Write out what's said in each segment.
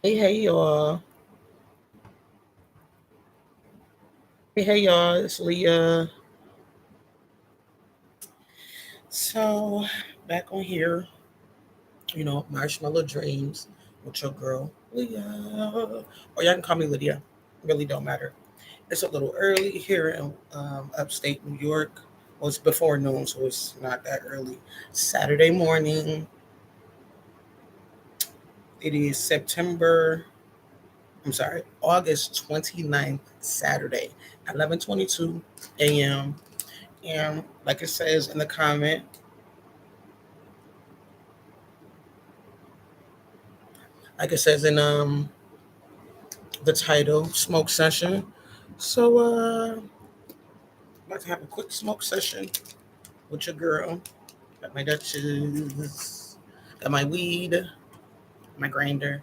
Hey, y'all. Hey, y'all. It's Leah. So, back on here, Marshmallow Dreams with your girl, Leah. Or y'all can call me Lydia. Really don't matter. It's a little early here in upstate New York. Well, it's before noon, so it's not that early. Saturday morning. It is August 29th, Saturday, 11:22 a.m. And like it says in the comment, like it says in the title, smoke session. So about to have a quick smoke session with your girl. Got my Dutches, got my weed, my grinder,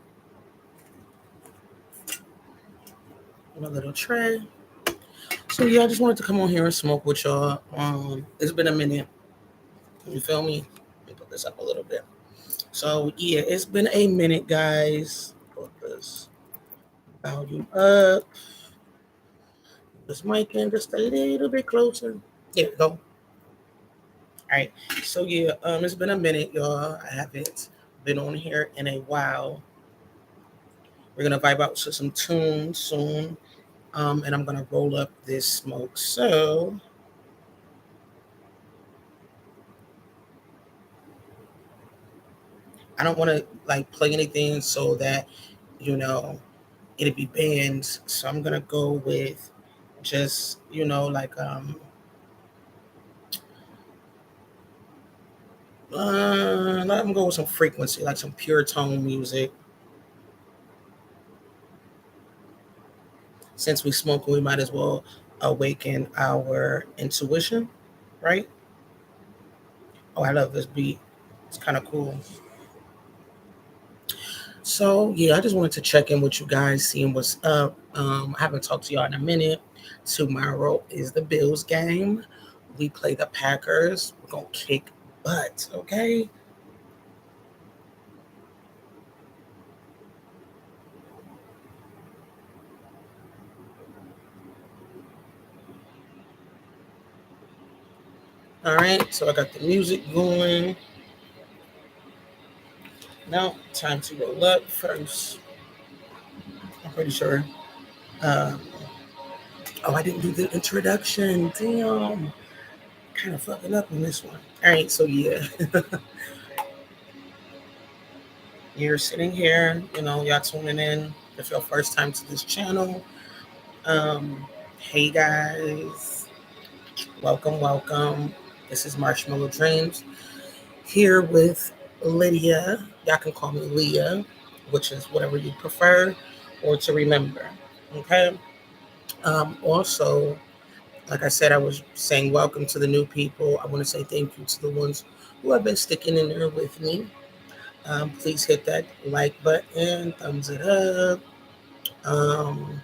my little tray. So yeah, I just wanted to come on here and smoke with y'all. It's been a minute. You feel me? Let me put this up a little bit. So yeah, it's been a minute, guys. Put this volume up. This mic in just a little bit closer. There we go. All right. So yeah, it's been a minute, y'all. I haven't been on here in a while. We're gonna vibe out to some tunes soon. And I'm gonna roll up this smoke. So I don't wanna like play anything so that, you know, it'd be banned. So I'm gonna go with just, let them go with some frequency, like some pure tone music. Since we smoke, we might as well awaken our intuition, right? Oh, I love this beat. It's kind of cool. So yeah, I just wanted to check in with you guys, seeing what's up. I haven't talked to y'all in a minute. Tomorrow is the Bills game. We play the Packers. We're gonna kick butt, okay? All right. So I got the music going. Now, time to roll up first. I'm pretty sure. Um, oh, I didn't do the introduction. Damn. Kind of fucking up on this one. All right. So yeah, you're sitting here. Y'all tuning in. If your first time to this channel, um, hey guys, welcome, welcome. This is Marshmallow Dreams here with Lydia. Y'all can call me Leah, which is whatever you prefer or to remember. Okay. Also, like I said, I was saying welcome to the new people. I want to say thank you to the ones who have been sticking in there with me. Please hit that like button, thumbs it up. Um,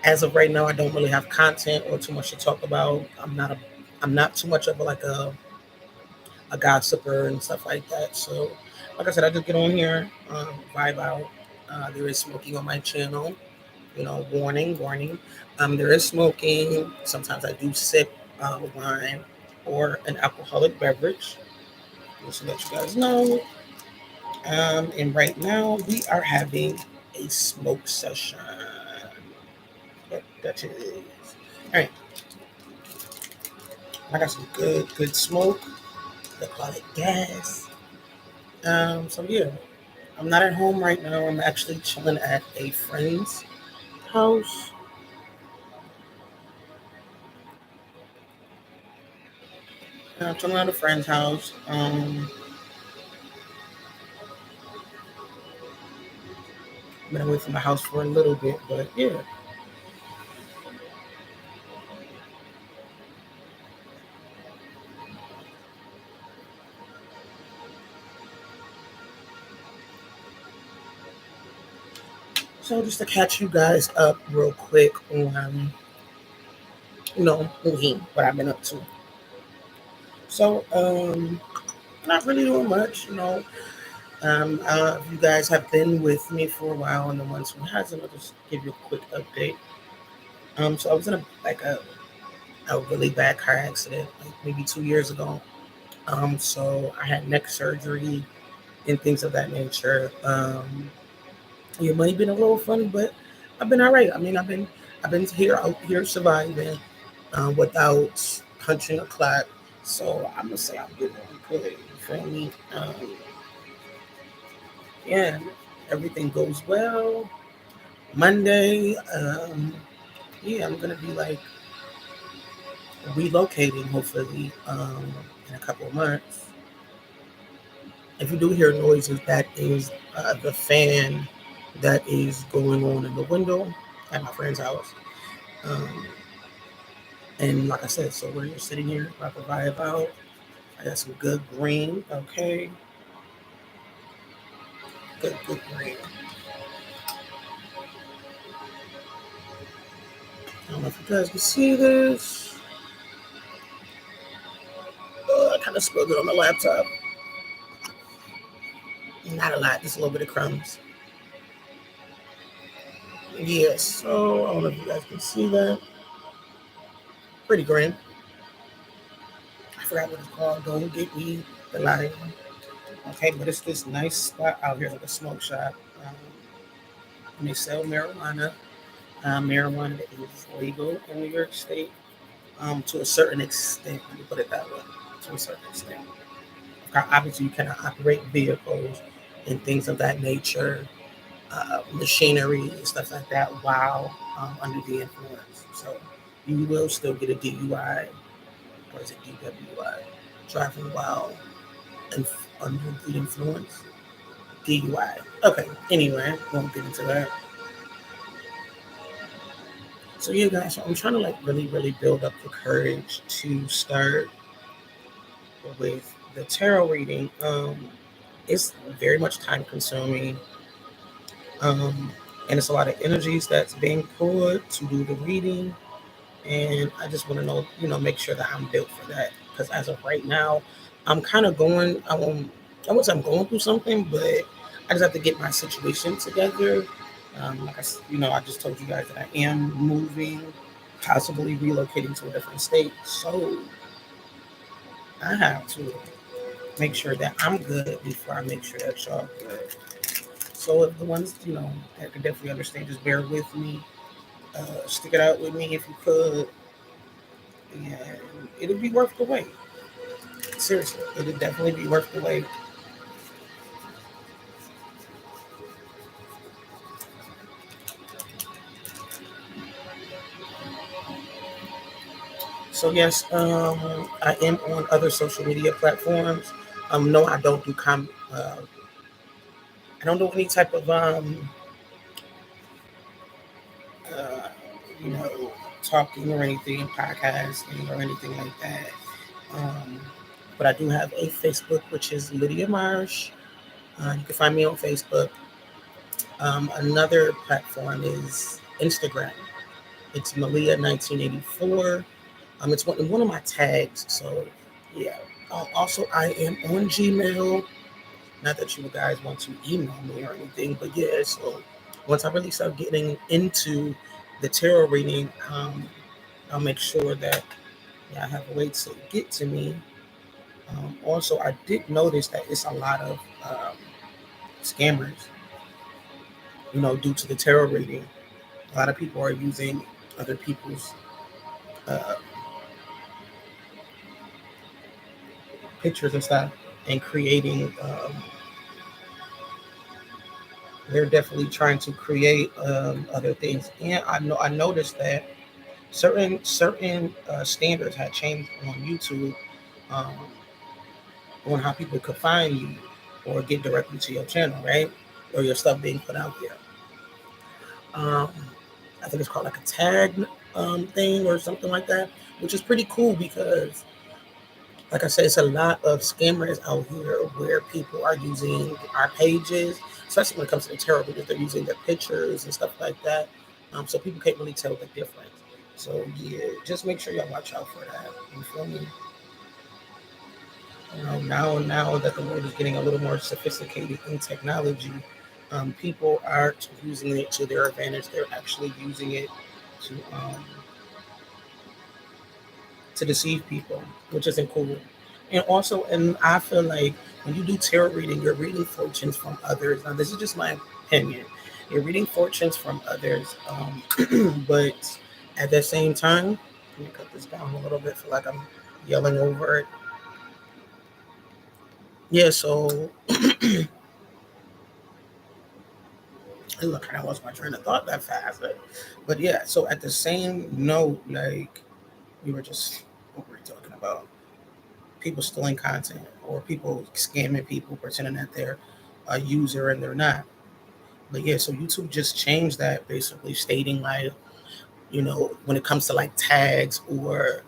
as of right now, I don't really have content or too much to talk about. I'm not too much of a gossiper and stuff like that. So, like I said, I just get on here, vibe out. There is smoking on my channel. Warning, warning. There is smoking. Sometimes I do sip wine or an alcoholic beverage. Just to let you guys know. And right now we are having a smoke session. Yep, that is. All right, I got some good smoke. They call it gas. So yeah, I'm not at home right now. I'm actually chilling at a friend's house. I'm chilling at a friend's house. Been away from the house for a little bit, but yeah. So just to catch you guys up real quick on, me, what I've been up to. So, not really doing much. If you guys have been with me for a while, and the ones who hasn't, I'll just give you a quick update. So I was in a really bad car accident, like maybe 2 years ago. So I had neck surgery and things of that nature. It might have been a little funny, but I've been all right. I mean, I've been here out here surviving without punching a clock. So I'm gonna say I'm doing good. You feel me? Yeah, everything goes well. Monday, yeah, I'm gonna be like relocating hopefully in a couple of months. If you do hear noises, that is the fan that is going on in the window at my friend's house. Um, and like I said, so we're just sitting here about to vibe out. I got some good green, okay, good green. I don't know if you guys can see this. I kind of spilled it on the laptop. Not a lot, just a little bit of crumbs. Yes, so I don't know if you guys can see that. Pretty green. I forgot what it's called. Don't get me the line. Okay, but it's this nice spot out here, like a smoke shop. And they sell marijuana. Marijuana is legal in New York State to a certain extent. Let me put it that way. To a certain extent. Obviously, you cannot operate vehicles and things of that nature, machinery and stuff like that while under the influence. So you will still get a DUI, or is it DWI? Driving while under the influence. DUI. Okay. Anyway, won't get into that. So yeah, guys. So I'm trying to like really build up the courage to start with the tarot reading. It's very much time consuming. Um, and it's a lot of energies that's being poured to do the reading. And I just want to know, make sure that I'm built for that. Because as of right now, I'm kind of going. I wouldn't say I'm going through something, but I just have to get my situation together. I just told you guys that I am moving, possibly relocating to a different state. So I have to make sure that I'm good before I make sure that y'all good. So if the ones, that can definitely understand, just bear with me. Stick it out with me if you could. And it'll be worth the wait. Seriously, it'll definitely be worth the wait. So yes, I am on other social media platforms. No, I don't do I don't do any type of uh, you know, talking or anything, podcasting or anything like that. Um, but I do have a Facebook, which is Lydia Marsh. You can find me on Facebook. Another platform is Instagram. It's Malia 1984. It's one of my tags. So yeah. Also, I am on Gmail. Not that you guys want to email me or anything, but yeah. So once I really start getting into the tarot reading, I'll make sure that I have a way to get to me. Also, I did notice that it's a lot of scammers, due to the tarot reading. A lot of people are using other people's uh, pictures and stuff and creating. They're definitely trying to create other things, and I noticed that certain standards had changed on YouTube um, on how people could find you or get directly to your channel, right? Or your stuff being put out there. Um, I think it's called like a tag thing or something like that, which is pretty cool because, like I said, it's a lot of scammers out here where people are using our pages, especially when it comes to the tarot, because they're using their pictures and stuff like that. So people can't really tell the difference. So yeah, just make sure y'all watch out for that. You feel me? Now that the world is getting a little more sophisticated in technology, people aren't using it to their advantage. They're actually using it to um, to deceive people, which isn't cool. And also, and I feel like when you do tarot reading, you're reading fortunes from others. Now, this is just my opinion. You're reading fortunes from others, but at the same time, let me cut this down a little bit. Feel like I'm yelling over it. Yeah. So, look, I lost my train of thought that fast. But yeah. So at the same note, like we were just what were we talking about? People stealing content or people scamming people, pretending that they're a user and they're not. But yeah, so YouTube just changed that, basically stating like, when it comes to like tags or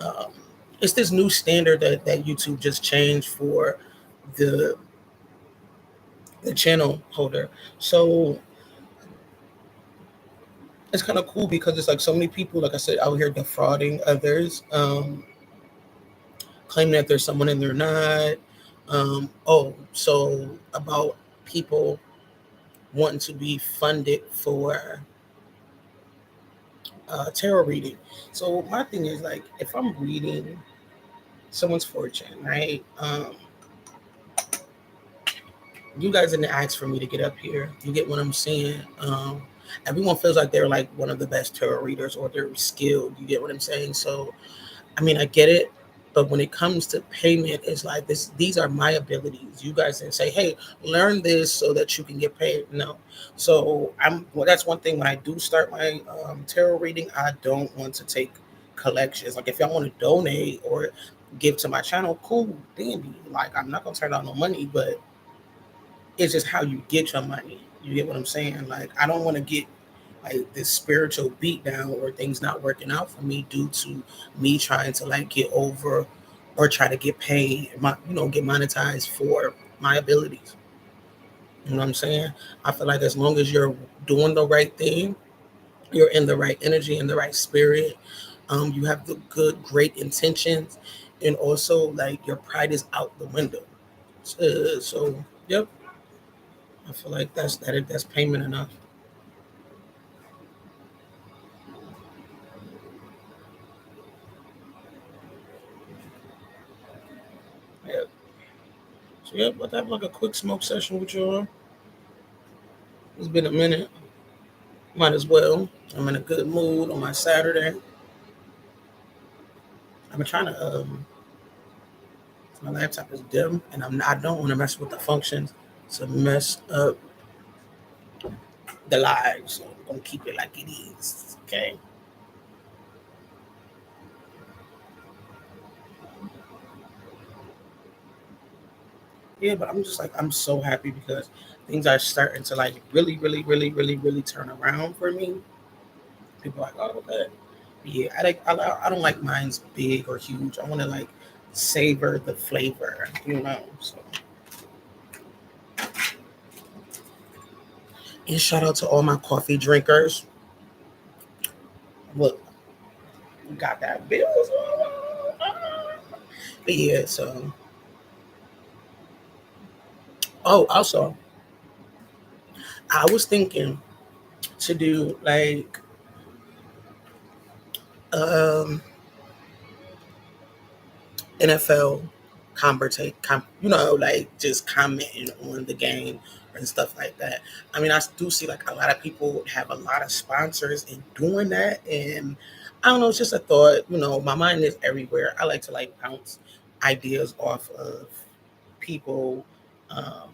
um, it's this new standard that YouTube just changed for the the channel holder. So it's kind of cool because it's like so many people, like I said, out here defrauding others, claiming that there's someone and they're not. So about people wanting to be funded for tarot reading. So my thing is like, if I'm reading someone's fortune, right? You guys didn't ask for me to get up here. You get what I'm saying? Everyone feels like they're like one of the best tarot readers or they're skilled. You get what I'm saying? So I mean, I get it, but when it comes to payment, it's like this. These are my abilities. You guys didn't say, "Hey, learn this so that you can get paid." No. So that's one thing. When I do start my tarot reading, I don't want to take collections. Like if y'all want to donate or give to my channel, cool, dandy. Like I'm not gonna turn down no money, but it's just how you get your money. You get what I'm saying? Like I don't want to get like this spiritual beat down or things not working out for me due to me trying to like get over or try to get paid, get monetized for my abilities. You know what I'm saying? I feel like as long as you're doing the right thing, you're in the right energy and the right spirit, you have the good, great intentions, and also like your pride is out the window. So yep, I feel like that's payment enough. Yep. So yep, let's have like a quick smoke session with y'all. It's been a minute. Might as well. I'm in a good mood on my Saturday. I've been trying to. My laptop is dim, and I don't want to mess with the functions to mess up the live. So I'm gonna keep it like it is. Okay. Yeah, but I'm just like I'm so happy because things are starting to like really, really, really, really, really turn around for me. People are like, oh, okay. Yeah, I don't like mine's big or huge. I want to like savor the flavor, you know. So, and shout out to all my coffee drinkers. Look, we got that bills. But yeah, so also I was thinking to do like um NFL like just commenting on the game and stuff like that. I mean, I do see like a lot of people have a lot of sponsors in doing that, and I don't know. It's just a thought. My mind is everywhere. I like to like bounce ideas off of people. Um,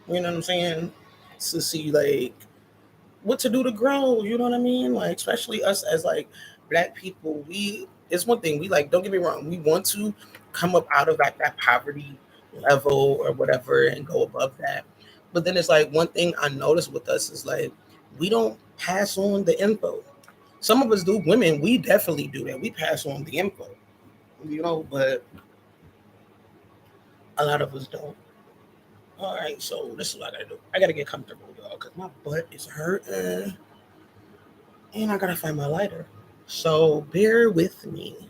you know what I'm saying? To see like what to do to grow. You know what I mean? Like especially us as like black people, we it's one thing we like. Don't get me wrong. We want to come up out of like that poverty level or whatever and go above that. But then it's like one thing I noticed with us is like we don't pass on the info. Some of us do. Women, we definitely do that. We pass on the info. But a lot of us don't. All right, so this is what I gotta do. I gotta get comfortable, y'all, because my butt is hurting. And I gotta find my lighter. So bear with me.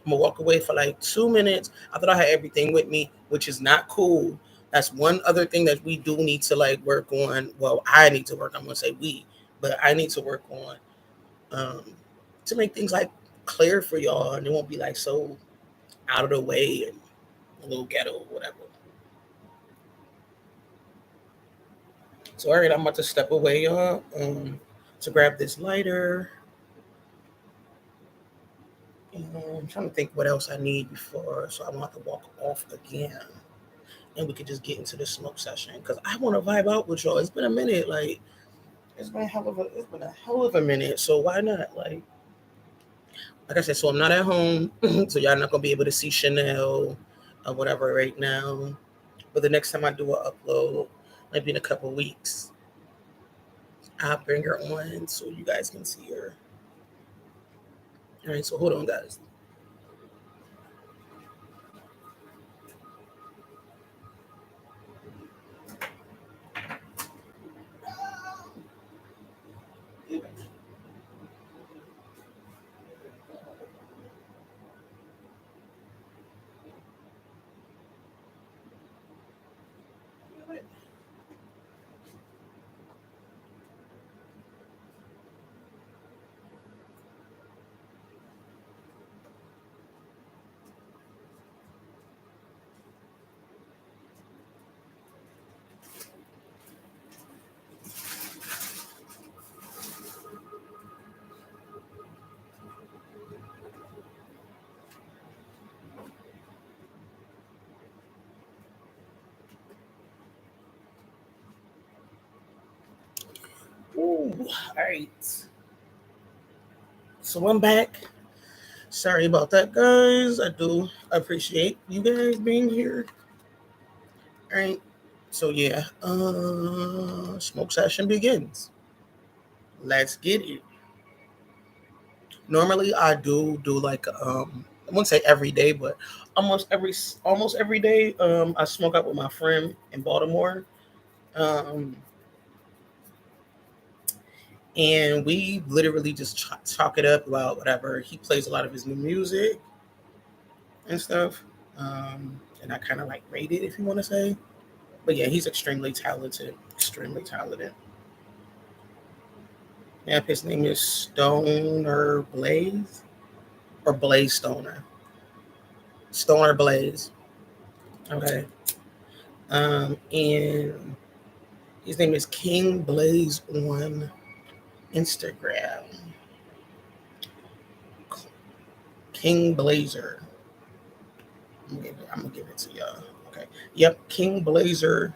I'm gonna walk away for like 2 minutes. I thought I had everything with me, which is not cool. That's one other thing that we do need to like work on. Well, I need to work. I'm gonna say we, but I need to work on um, to make things like clear for y'all, and it won't be like so out of the way and a little ghetto or whatever. So, all right, I'm about to step away, y'all, to grab this lighter. And I'm trying to think what else I need before, so I don't have to walk off again. And we could just get into the smoke session because I want to vibe out with y'all. It's been a minute, like it's been a hell of a minute. So why not? Like I said, so I'm not at home, so y'all not gonna be able to see Chanel or whatever right now. But the next time I do an upload, maybe in a couple weeks, I'll bring her on so you guys can see her. All right, so hold on, guys. Ooh, all right. So I'm back. Sorry about that, guys. I do appreciate you guys being here. All right. So yeah, smoke session begins. Let's get it. Normally, I do like I wouldn't say every day, but almost every day. I smoke out with my friend in Baltimore, um, and we literally just talk it up about whatever. He plays a lot of his new music and stuff, and I kind of like rate it if you want to say. But yeah, he's extremely talented. Extremely talented. Yeah, his name is Stoner Blaze or Blaze Stoner. Stoner Blaze. Okay. And his name is King Blaze on Instagram. King Blazer. I'm gonna give it to y'all. Okay. Yep, King Blazer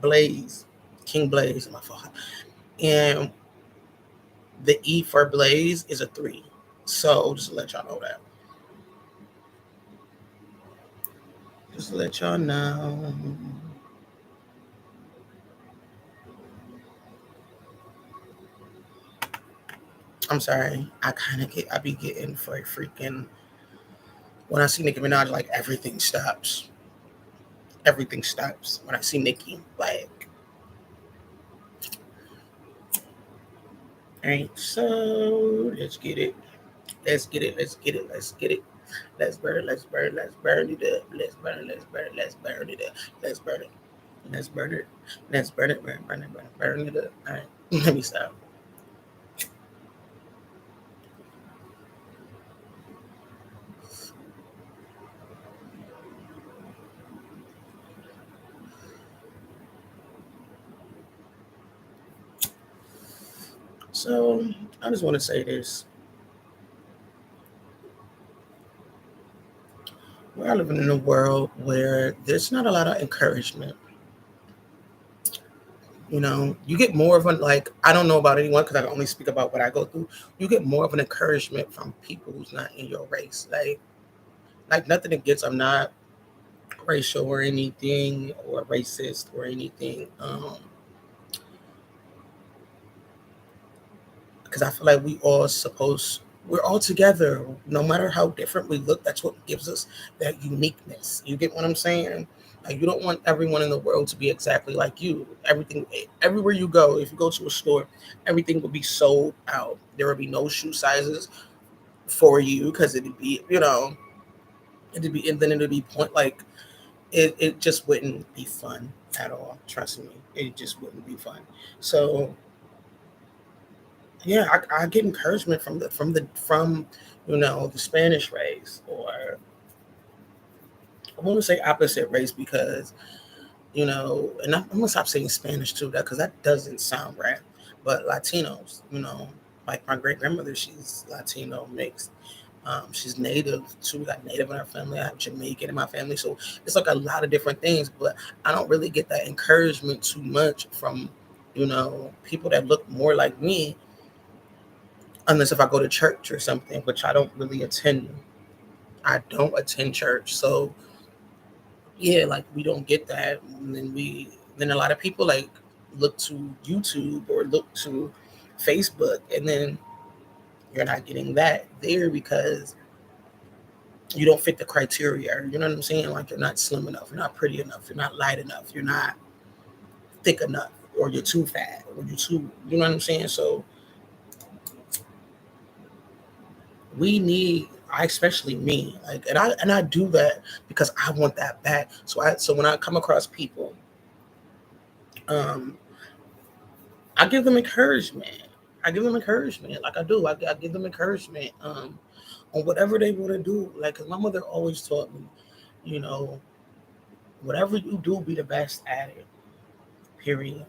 Blaze. King Blaze, my fault. And the E for Blaze is a 3. So just to let y'all know that. Just to let y'all know. I'm sorry. I be getting for freaking when I see Nicki Minaj, like everything stops. Everything stops when I see Nicki. Like, all right, so let's get it. Let's get it. Let's get it. Let's get it. Let's burn it. Let's burn it. Let's burn it up. Let's burn it. Let's burn it. Let's burn it up. Let's burn it. Let's burn it. Let's burn it. Burn it. Burn it up. All right. Let me stop. So I just want to say this. We're living in a world where there's not a lot of encouragement. You get more of an like. I don't know about anyone because I can only speak about what I go through. You get more of an encouragement from people who's not in your race. Like nothing against. I'm not racial or anything or racist or anything. Because I feel like we're all together, no matter how different we look. That's what gives us that uniqueness. You get what I'm saying? Like you don't want everyone in the world to be exactly like you. Everywhere you go, if you go to a store, everything will be sold out. There will be no shoe sizes for you because it'd be. and then it'd be point like it just wouldn't be fun at all. Trust me, it just wouldn't be fun. So yeah, I get encouragement from the Spanish race, or I want to say opposite race because and I'm gonna stop saying Spanish too, that because that doesn't sound right. But Latinos, like my great grandmother, she's Latino mixed. She's native too. We got native in our family. I have Jamaican in my family, so it's like a lot of different things. But I don't really get that encouragement too much from people that look more like me, unless if I go to church or something, which I don't really attend. I don't attend church, so yeah, like we don't get that. And then a lot of people like look to YouTube or look to Facebook, and then you're not getting that there because you don't fit the criteria. You know what I'm saying? Like you're not slim enough, you're not pretty enough, you're not light enough, you're not thick enough, or you're too fat, or you're too. You know what I'm saying? So we need. I especially me, like, and I do that because I want that back. So when I come across people, um, I give them encouragement. I give them encouragement, like I do. I give them encouragement on whatever they want to do. Like, 'cause my mother always taught me, you know, whatever you do, be the best at it. Period.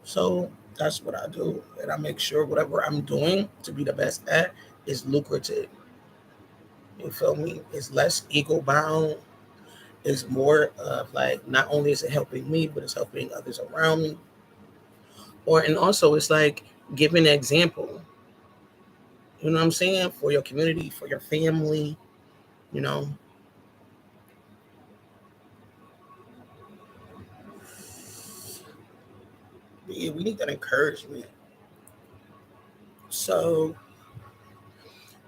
So that's what I do, and I make sure whatever I'm doing to be the best at is lucrative. You feel me? It's less ego bound. It's more of like not only is it helping me, but it's helping others around me. And also it's like giving an example. You know what I'm saying? For your community, for your family, you know. Yeah, we need that encouragement. So,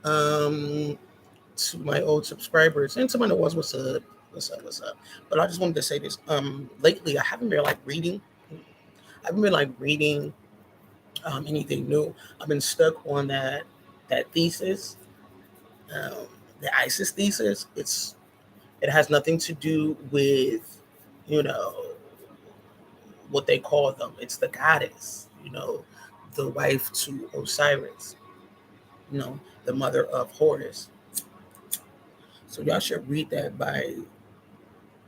um, to my old subscribers and to my new ones, what's up? But I just wanted to say this. Lately I haven't been like reading. I haven't been like reading anything new. I've been stuck on that thesis, um, the ISIS thesis. It has nothing to do with you know what they call them. It's the goddess, the wife to Osiris, the mother of Horus. So y'all should read that by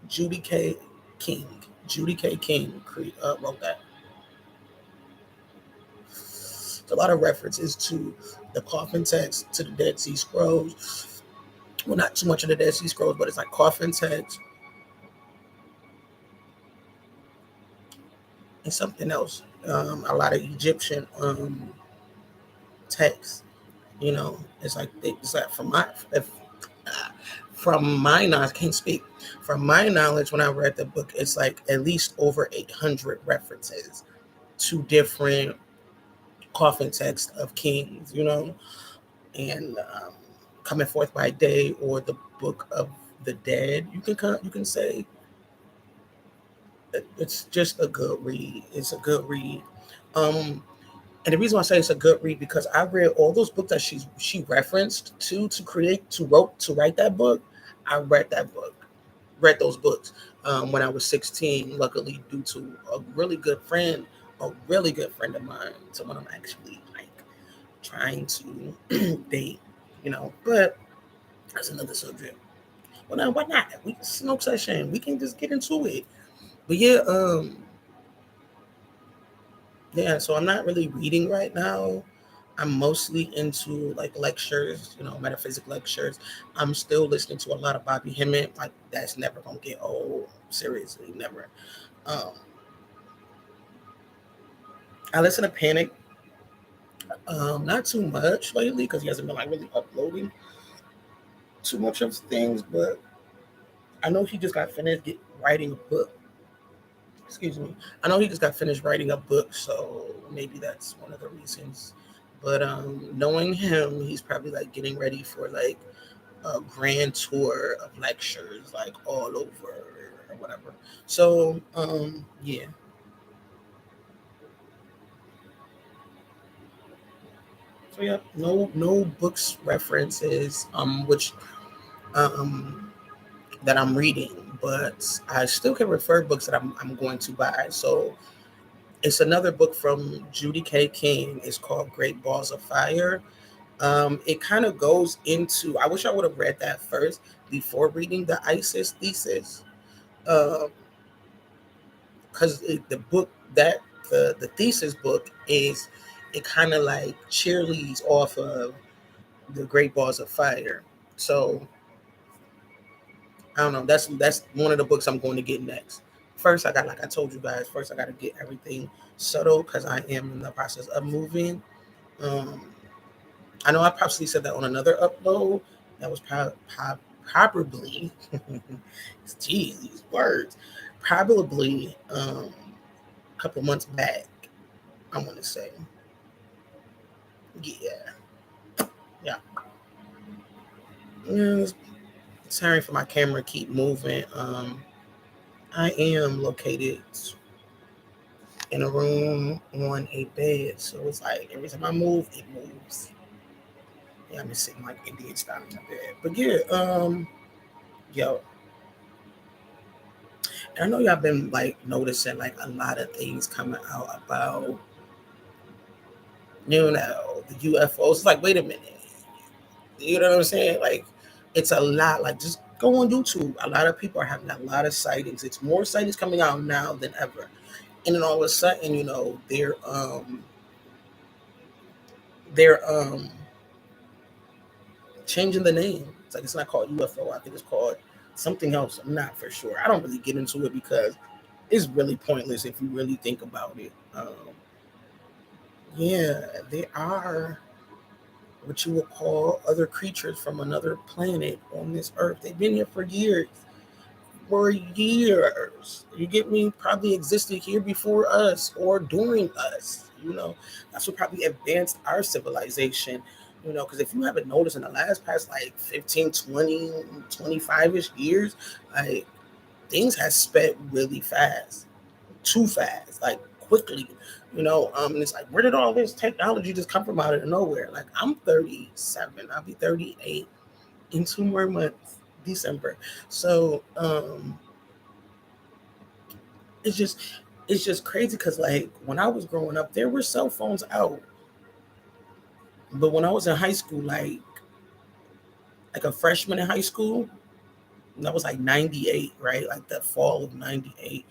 Judy K. King. Judy K. King wrote that. There's a lot of references to the coffin text, to the Dead Sea Scrolls. Well, not too much of the Dead Sea Scrolls, but it's like coffin text and something else. A lot of Egyptian texts. It's like from my knowledge, I can't speak. From my knowledge, when I read the book, it's like at least over 800 references to different coffin texts of kings, and coming forth by day, or the book of the dead. You can say it's just a good read. It's a good read. Um, And the reason why I say it's a good read because I read all those books that she referenced to write that book. I read those books when I was 16. Luckily, due to a really good friend of mine, someone I'm actually like trying to date. But that's another subject. Well, now why not? We can smoke session. We can just get into it. But yeah, yeah. So I'm not really reading right now. I'm mostly into like lectures, metaphysics lectures. I'm still listening to a lot of Bobby Hemmett. Like that's never gonna get old. Seriously, never. Um, I listen to Panic, not too much lately because he hasn't been like really uploading too much of things. But I know he just got finished writing a book. Excuse me. I know he just got finished writing a book, so maybe that's one of the reasons. But knowing him, he's probably like getting ready for like a grand tour of lectures, like all over or whatever. So, yeah. So yeah, no books references, which um that I'm reading, but I still can refer books that I'm going to buy. So it's another book from Judy K. King. It's called Great Balls of Fire. It kind of goes into, I wish I would have read that first before reading the ISIS thesis. Because the book that the thesis book is, it kind of like cheerleads off of the Great Balls of Fire. So I don't know. That's one of the books I'm going to get next. First, I got, like I told you guys, first I got to get everything settled because I am in the process of moving. Um, I know I probably said that on another upload. That was probably, geez, these words, probably a couple months back. I want to say, yeah, yeah. Yeah, sorry for my camera keep moving. I am located in a room on a bed, so it's like every time I move, it moves. Yeah, I'm just sitting like Indian style in my bed. But yeah, yo, I know y'all been like noticing like a lot of things coming out about, the UFOs. It's like, wait a minute, you know what I'm saying? Like, it's a lot. Like, just go on YouTube. A lot of people are having a lot of sightings. It's more sightings coming out now than ever. And then all of a sudden, they're changing the name. It's like, it's not called UFO. I think it's called something else. I'm not for sure. I don't really get into it because it's really pointless if you really think about it. Yeah, they are what you would call other creatures from another planet on this earth. They've been here for years. For years. You get me? Probably existed here before us or during us. That's what probably advanced our civilization. Because if you haven't noticed in the last past like 15, 20, 25-ish years, like things have sped really fast, too fast, like quickly. And it's like, where did all this technology just come from out of nowhere? Like, I'm 37, I'll be 38 in 2 more months, December. So it's just it's just crazy because like when I was growing up, there were cell phones out, but when I was in high school, like a freshman in high school, and that was like 98, right? Like the fall of 98.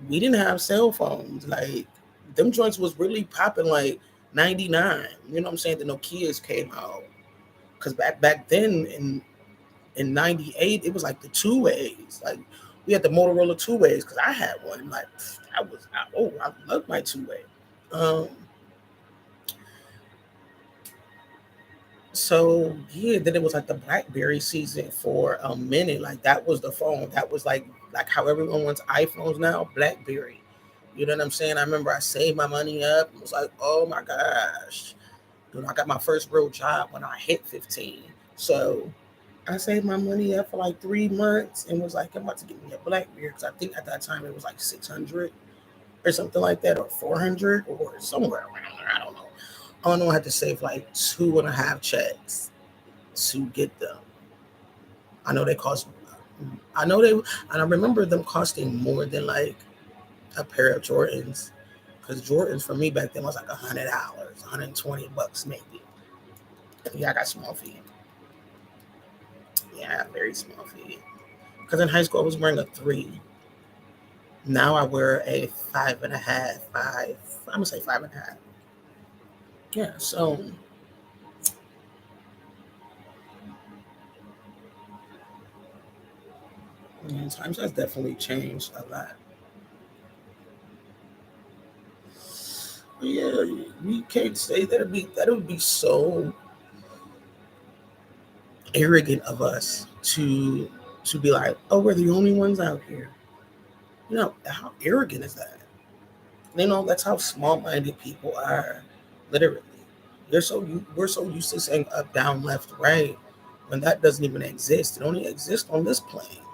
We didn't have cell phones. Like, them joints was really popping like 99. You know what I'm saying? The Nokias came out. Because back then in 98, it was like the two ways. Like, we had the Motorola two ways because I had one. Like, I love my two way. Um, So yeah, then it was like the BlackBerry season for a minute. Like, that was the phone. That was like how everyone wants iPhones now. BlackBerry. You know what I'm saying? I remember I saved my money up. It was like, oh my gosh. I got my first real job when I hit 15. So I saved my money up for like 3 months and was like, I'm about to get me a BlackBerry because I think at that time it was like 600 or something like that, or 400 or somewhere around there. I don't know. I know I had to save like 2.5 checks to get them. I know they cost. I know they, and I remember them costing more than like a pair of Jordans, because Jordans for me back then was like $100, $120 maybe. Yeah, I got small feet. Yeah, I have very small feet. Because in high school I was wearing a 3. Now I wear a 5.5, 5. I'm gonna say 5.5. Yeah, so yeah, times has definitely changed a lot. Yeah, we can't say that would be so arrogant of us to be like, oh, we're the only ones out here. How arrogant is that? That's how small-minded people are. Literally, we're so used to saying up, down, left, right, when that doesn't even exist. It only exists on this plane.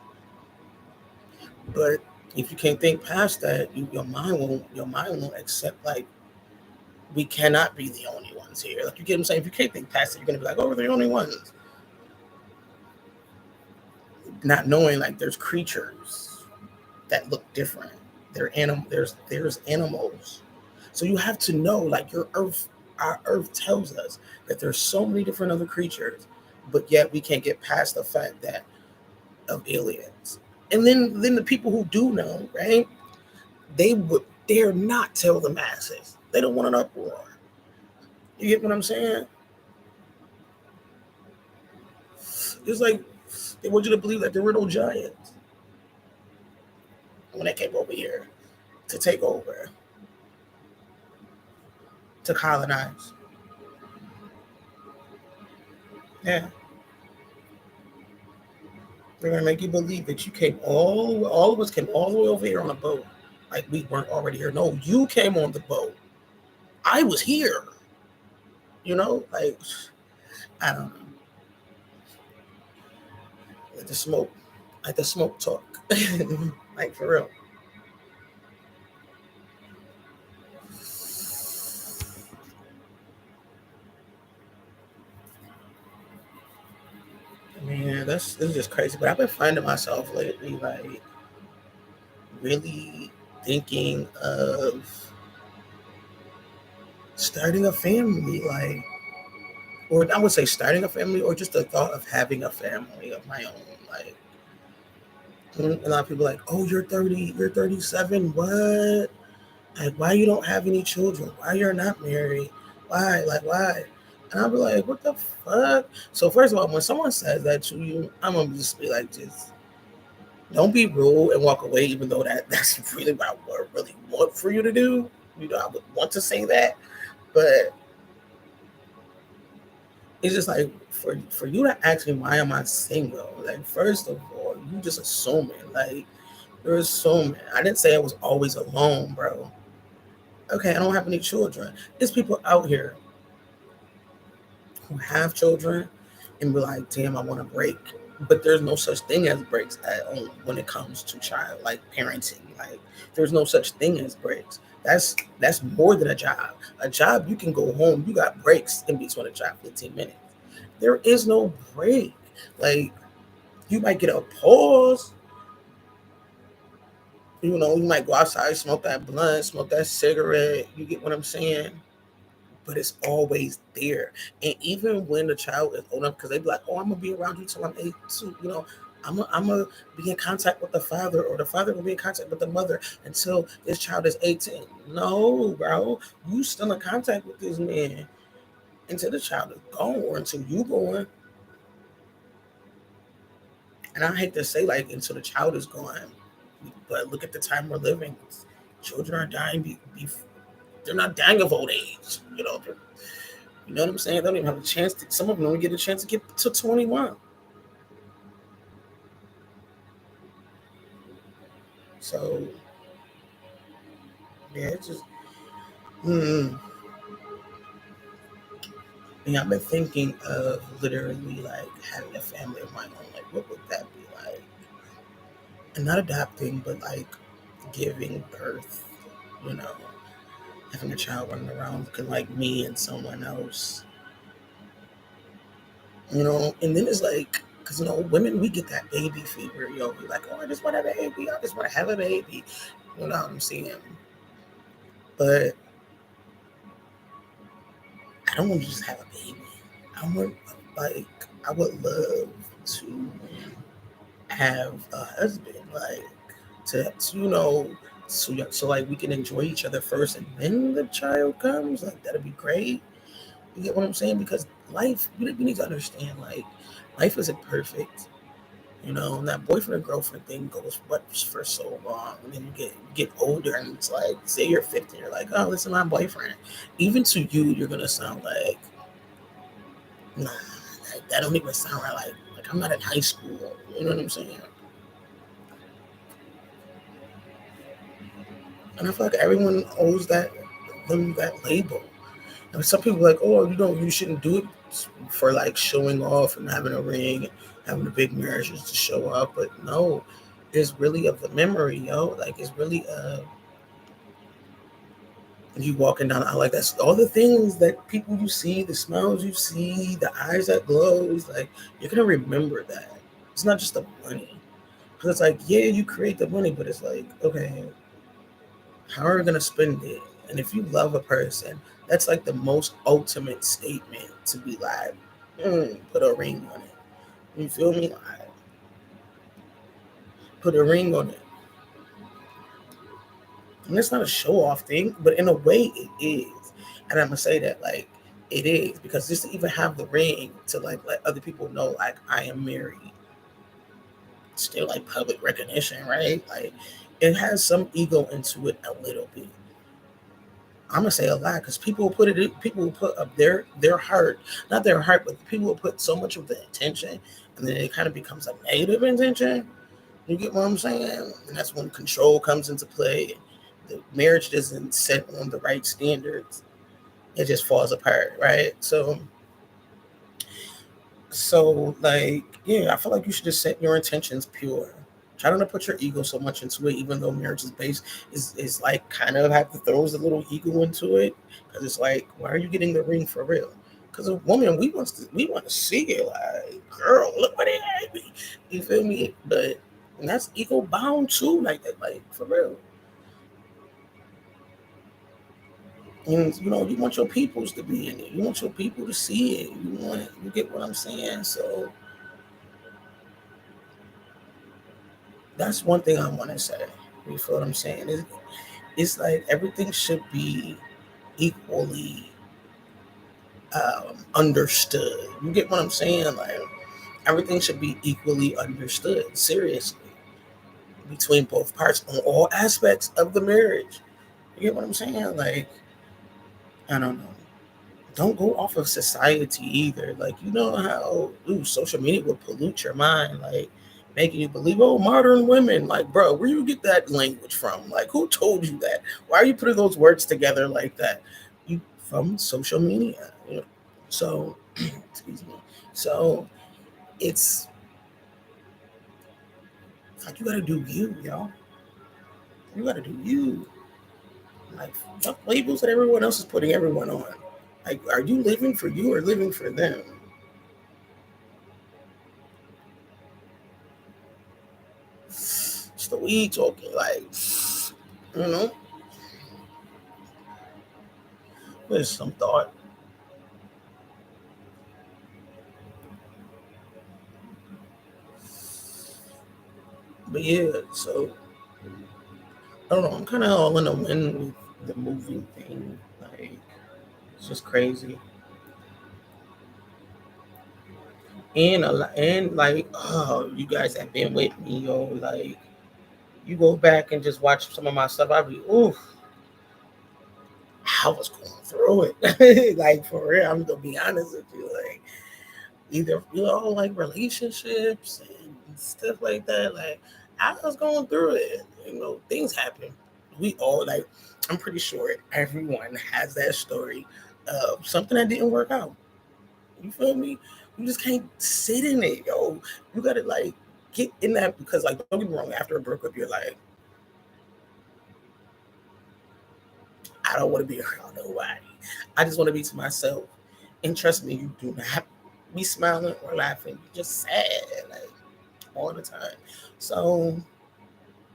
But if you can't think past that, your mind won't accept, like, we cannot be the only ones. ones here. Like, you get what I'm saying? If you can't think past it, you're gonna be like, oh, we're the only ones. Not knowing like there's creatures that look different. There's animals. So you have to know, like, our earth tells us that there's so many different other creatures, but yet we can't get past the fact that of aliens. And then the people who do know, right? They would dare not tell the masses. They don't want an uproar. You get what I'm saying? It's like they want you to believe that there were no giants when they came over here to take over, to colonize. Yeah. They're gonna make you believe that you came all of us came all the way over here on a boat. Like we weren't already here. No, you came on the boat. I was here. You know, like, I don't know. Like the smoke talk. Like, for real. Man, this is just crazy. But I've been finding myself lately, like, really thinking of starting a family, like, or I would say starting a family, or just the thought of having a family of my own. Like, a lot of people are like, oh, you're 30, you're 37, what? Like, why you don't have any children? Why you're not married? Why? Like, why? And I'll be like, what the fuck? So first of all, when someone says that to you, I'm gonna just be like, just don't be rude and walk away, even though that's really what I really want for you to do. You know, I would want to say that, but it's just like, for you to ask me why am I single? Like, first of all, you just assuming, like, you're assuming. I didn't say I was always alone, bro. Okay, I don't have any children. There's people out here who have children and be like, damn, I want to break. But there's no such thing as breaks when it comes to child, like, parenting. Like, there's no such thing as breaks. That's more than a job. A job, you can go home, you got breaks in between a job, 15 minutes. There is no break. Like, you might get a pause. You know, you might go outside, smoke that blunt, smoke that cigarette. You get what I'm saying? But it's always there. And even when the child is old enough, because they be like, oh, I'm going to be around you till I'm 8 too. You know, I'm going to be in contact with the father, or the father will be in contact with the mother until this child is 18. No, bro. You still in contact with this man until the child is gone, or until you born. And I hate to say, like, until the child is gone. But look at the time we're living. Children are dying. They're not dying of old age. You know what I'm saying? They don't even have a chance. Some of them don't get a chance to get to 21. So, yeah, it's just. Mm, and I've been thinking of literally, like, having a family of my own. Like, what would that be like? And not adopting, but like giving birth. You know, having a child running around looking like me and someone else. You know, and then it's like, because, women, we get that baby fever. Be like, oh, I just want a baby. I just want to have a baby. You know what I'm saying? But I don't want to just have a baby. Like, I would love to have a husband, like, so like we can enjoy each other first, and then the child comes. Like, that'd be great. You get what I'm saying? Because life, we need to understand, like, life isn't perfect. And that boyfriend and girlfriend thing goes for so long, and then you get older, and it's like, say you're 50, you're like, oh, this is my boyfriend. Even to you, you're gonna sound like, nah, that don't even sound right. Like I'm not in high school. You know what I'm saying? And I feel like everyone owes them that label. And some people are like, oh, you shouldn't do it for, like, showing off and having a ring, having a big marriage just to show up. But no, it's really of the memory, yo. Like, it's really You walking down the aisle, like that's all the things that people you see, the smells you see, the eyes that glows, like you're gonna remember that. It's not just the money. Because it's like, yeah, you create the money, but it's like, okay, how are we gonna spend it? And if you love a person, that's like the most ultimate statement to be like, put a ring on it. You feel me? Like, put a ring on it. And it's not a show off thing, but in a way it is. And I'm gonna say that like it is, because just to even have the ring to like let other people know like I am married, it's still like public recognition, right? Like it has some ego into it a little bit. I'm gonna say a lot because people will put up their heart, not their heart, but people will put so much of the intention, and then it kind of becomes a negative intention. You get what I'm saying? And that's when control comes into play. The marriage isn't set on the right standards. It just falls apart, right? So like, yeah, I feel like you should just set your intentions pure. Try not to put your ego so much into it, even though marriage is based is like kind of have to throws a little ego into it, because it's like, why are you getting the ring for real? Because a woman, we want to see it, like, girl, look what it had me. You feel me? But and that's ego bound too, like that, like for real. And you want your peoples to be in it. You want your people to see it. You get what I'm saying? So that's one thing I want to say. You feel what I'm saying? It's like everything should be equally understood. You get what I'm saying? Like everything should be equally understood, seriously, between both parts on all aspects of the marriage. You get what I'm saying? Like, I don't know. Don't go off of society either. Like, you know how social media will pollute your mind, like making you believe, oh, modern women. Like, bro, where you get that language from? Like, who told you that? Why are you putting those words together like that? You from social media. So, excuse me. So it's like you gotta do you, y'all. You gotta do you. Like, fuck labels that everyone else is putting everyone on. Like, are you living for you or living for them? It's the weed talking, like, you know, there's some thought. But yeah, so I don't know. I'm kind of all in the wind with the movie thing. Like, it's just crazy. And and like, oh, you guys have been with me, yo. Like, you go back and just watch some of my stuff. I'll be, oof, I was going through it. Like, for real, I'm gonna be honest with you. Like, either like relationships and stuff like that. Like I was going through it. Things happen. We all like. I'm pretty sure everyone has that story of something that didn't work out. You feel me? You just can't sit in it, yo. You gotta like get in that, because like, don't get me wrong. After a breakup, you're like, I don't want to be around nobody. I just want to be to myself. And trust me, you do not be smiling or laughing. You're just sad. Like, all the time. So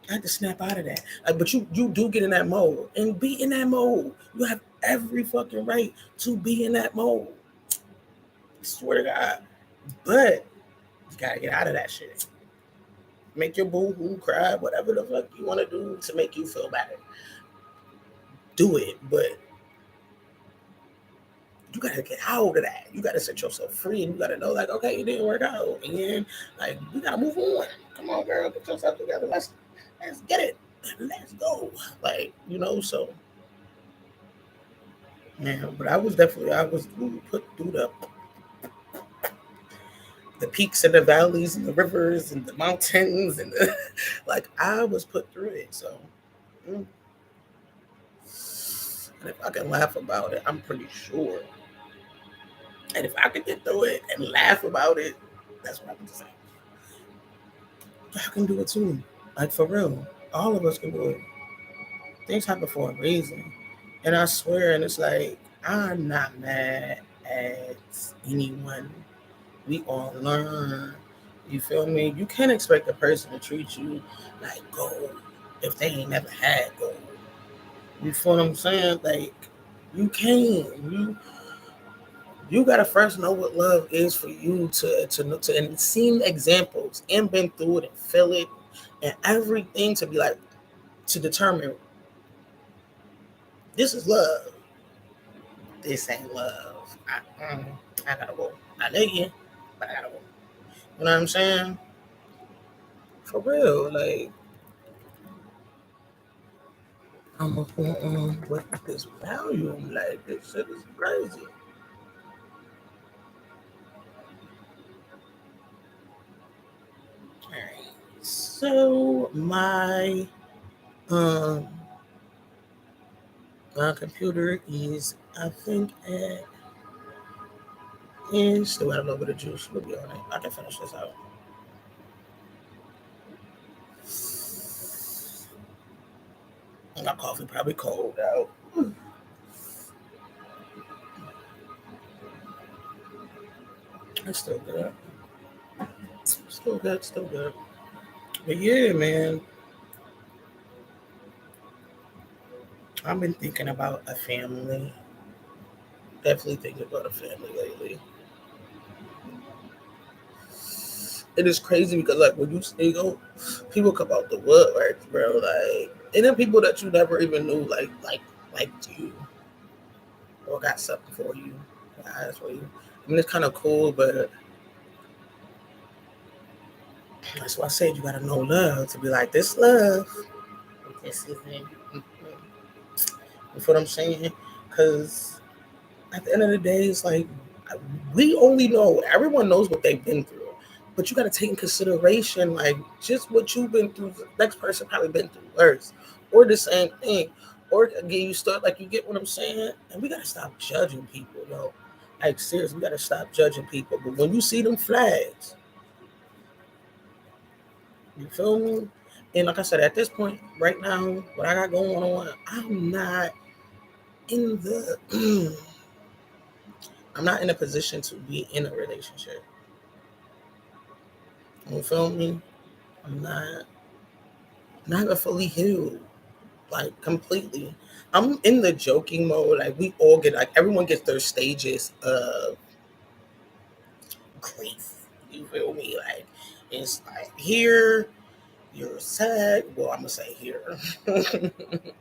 I had to snap out of that. Like, but you do get in that mode and be in that mode. You have every fucking right to be in that mode. I swear to God. But you gotta get out of that shit. Make your boo hoo cry, whatever the fuck you want to do to make you feel better. Do it, but you gotta get out of that. You gotta set yourself free, and you gotta know, like, okay, it didn't work out, and like, we gotta move on. Come on, girl, get yourself together. Let's get it. Let's go. Like, so man, but I was put through the peaks and the valleys and the rivers and the mountains like I was put through it. So, mm, and if I can laugh about it, I'm pretty sure. And if I can get through it and laugh about it, that's what I can say. I can do it too. Like, for real, all of us can do it. Things happen for a reason. And I swear, and it's like, I'm not mad at anyone. We all learn. You feel me? You can't expect a person to treat you like gold if they ain't never had gold. You feel what I'm saying? Like, you can't. You gotta first know what love is for you to and seen examples and been through it and feel it and everything to be like to determine this is love. This ain't love. I gotta go. I love you, but I gotta go. You know what I'm saying? For real, like I'm with this volume. Like this shit is crazy. All right. So um my computer is I think at and still got a little bit of juice. We'll be on it. I can finish this out. And my coffee probably cold out. It's still good. Still good. Still good. But yeah, man. I've been thinking about a family. Definitely thinking about a family lately. It is crazy because like when you go, people come out the woodwork, bro. Like, and then people that you never even knew, liked you or got something for you, got eyes for you. I mean, it's kind of cool, but that's why I said you gotta know love to be like this love. This is it. You feel what I'm saying? Because at the end of the day, it's like we only know everyone knows what they've been through, but you got to take in consideration like just what you've been through. The next person probably been through worse, or the same thing, or again you start like you get what I'm saying. And we got to stop judging people, yo. Like seriously, we got to stop judging people. But when you see them flags, you feel me? And like I said, at this point right now, what I got going on, I'm not in the. I'm not in a position to be in a relationship. You feel me? I'm not even fully healed, like completely. I'm in the joking mode. Like we all get, like everyone gets their stages of grief. You feel me? Like it's like here you're sad. Well, I'm gonna say here. I'm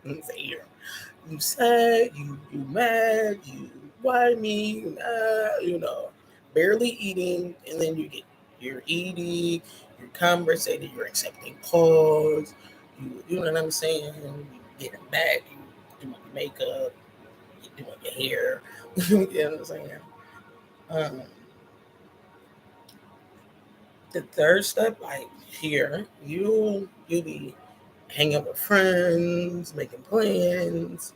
gonna say here. You sad. You mad. You whiny. You mad. You know, barely eating, and then you're eating. You're conversating. You're accepting calls. You know what I'm saying? You getting back. You doing your makeup. You doing your hair. You know what I'm saying? Um, the third step, like here, you be hanging with friends, making plans.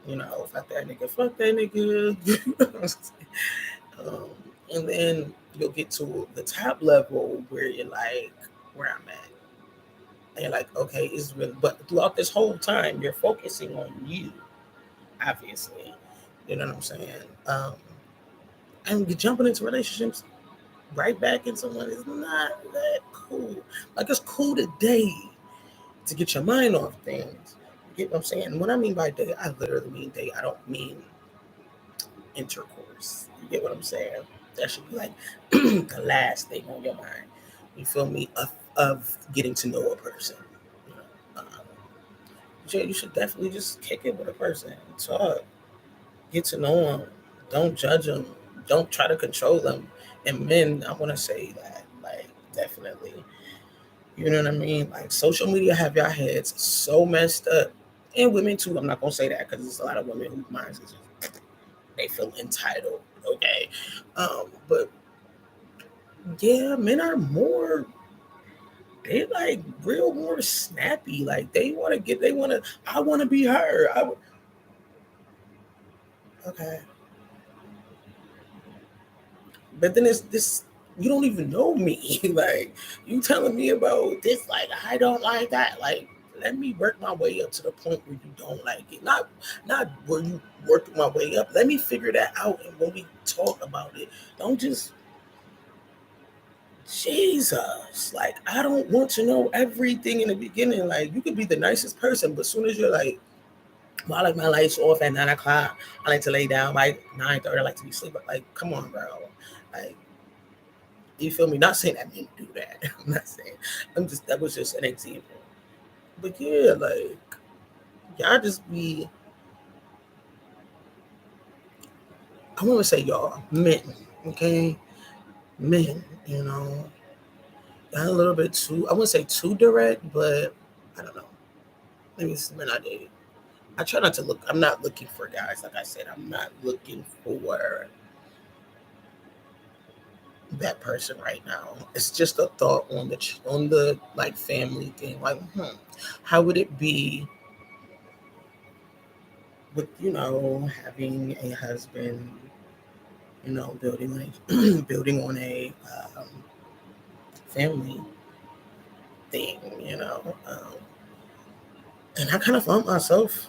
You know, fuck that nigga. um, and then you'll get to the top level where you're like, where I'm at. And you're like, okay, it's really, but throughout this whole time, you're focusing on you, obviously. You know what I'm saying? And jumping into relationships right back into one is not that cool. Like, it's cool today to get your mind off things. You get what I'm saying? What I mean by date, I literally mean date. I don't mean intercourse. You get what I'm saying? That should be like the last thing on your mind. You feel me? Of getting to know a person. You know, you should definitely just kick it with a person, talk, get to know them. Don't judge them. Don't try to control them. And men, I want to say that, like, definitely. You know what I mean? Like, social media have your heads so messed up. And women, too. I'm not going to say that because there's a lot of women whose minds is just, they feel entitled. Okay. But yeah, men are more, they like real more snappy. Like, I want to be her. Okay. But then it's this, you don't even know me. Like, you telling me about this, like, I don't like that. Like, let me work my way up to the point where you don't like it. Not where you work my way up. Let me figure that out, and when we talk about it, don't just Jesus. Like, I don't want to know everything in the beginning. Like, you could be the nicest person, but as soon as you're like, well, I like my lights off at 9 o'clock. I like to lay down by 9:30. I like to be asleep. Like, come on, bro. Like, you feel me? Not saying that men do that. I'm not saying. That was just an example. But yeah, like, y'all just be. I want to say y'all men, okay, men. Y'all a little bit too. I wouldn't say too direct, but I don't know. Maybe it's men I date. I try not to look. I'm not looking for guys. Like I said, I'm not looking for that person right now. It's just a thought on the like family thing. Like, how would it be with having a husband, building building on a family thing, and I kind of found myself.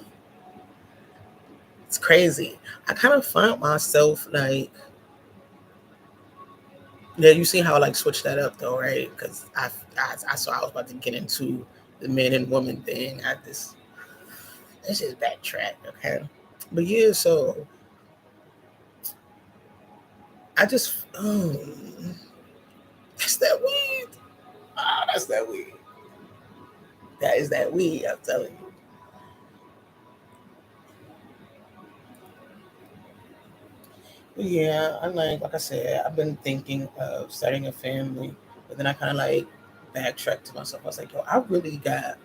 It's crazy. I kind of found myself like, yeah, you see how I like switch that up though, right? Because I saw I was about to get into the men and woman thing. Let's just backtrack, okay? But yeah, so I just that's that weed. Ah, that's that weed. That is that weed. I'm telling you. But yeah, I'm like I said, I've been thinking of starting a family, but then I kind of like backtracked to myself. I was like, yo, I really got.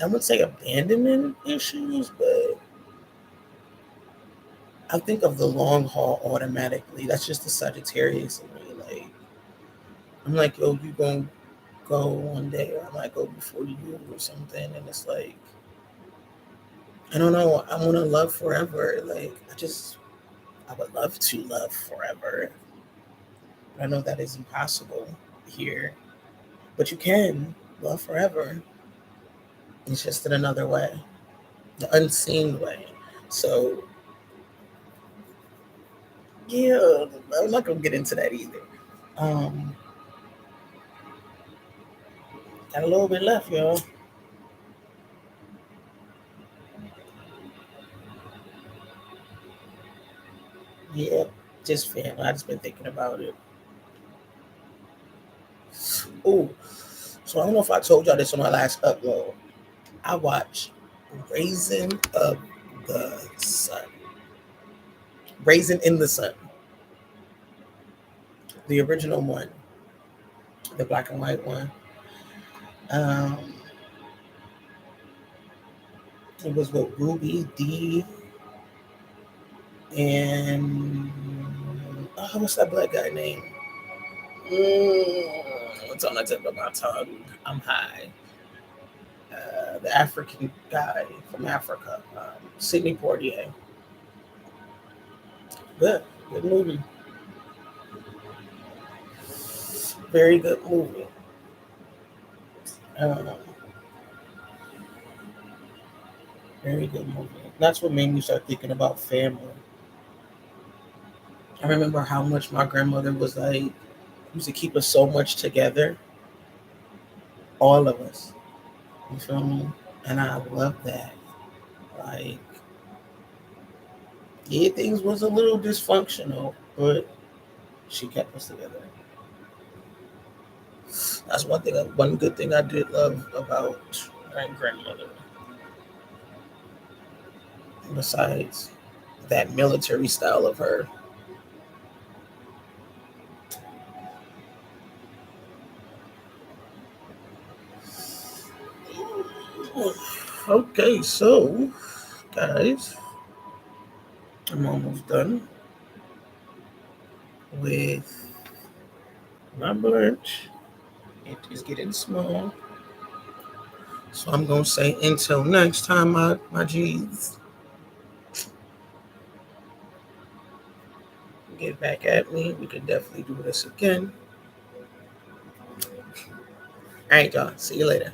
I wouldn't say abandonment issues, but I think of the long haul automatically. That's just the Sagittarius in me. Like, I'm like, yo, you gonna go one day, or I might go before you or something. And it's like, I don't know. I want to love forever. Like, I would love to love forever. I know that is impossible here, but you can love forever. It's just in another way, the unseen way. So, yeah, I'm not gonna get into that either. Um, got a little bit left, y'all. Yeah, just family. I just been thinking about it. Oh, so I don't know if I told y'all this on my last upload. I watched Raisin of the Sun. Raisin in the Sun. The original one. The black and white one. Um, it was with Ruby D and what's that black guy name? It's on the tip of my tongue. I'm high. The African guy from Africa, Sidney Poitier. Good movie. Very good movie. Uh, Very good movie. That's what made me start thinking about family. I remember how much my grandmother was like, used to keep us so much together, all of us. You feel me? And I love that. Like, yeah, things was a little dysfunctional, but she kept us together. That's one good thing I did love about my grandmother. Besides that military style of her. Okay, so guys, I'm almost done with my lunch. It is getting small. So I'm gonna say until next time, my G's. Get back at me. We could definitely do this again. All right, y'all. See you later.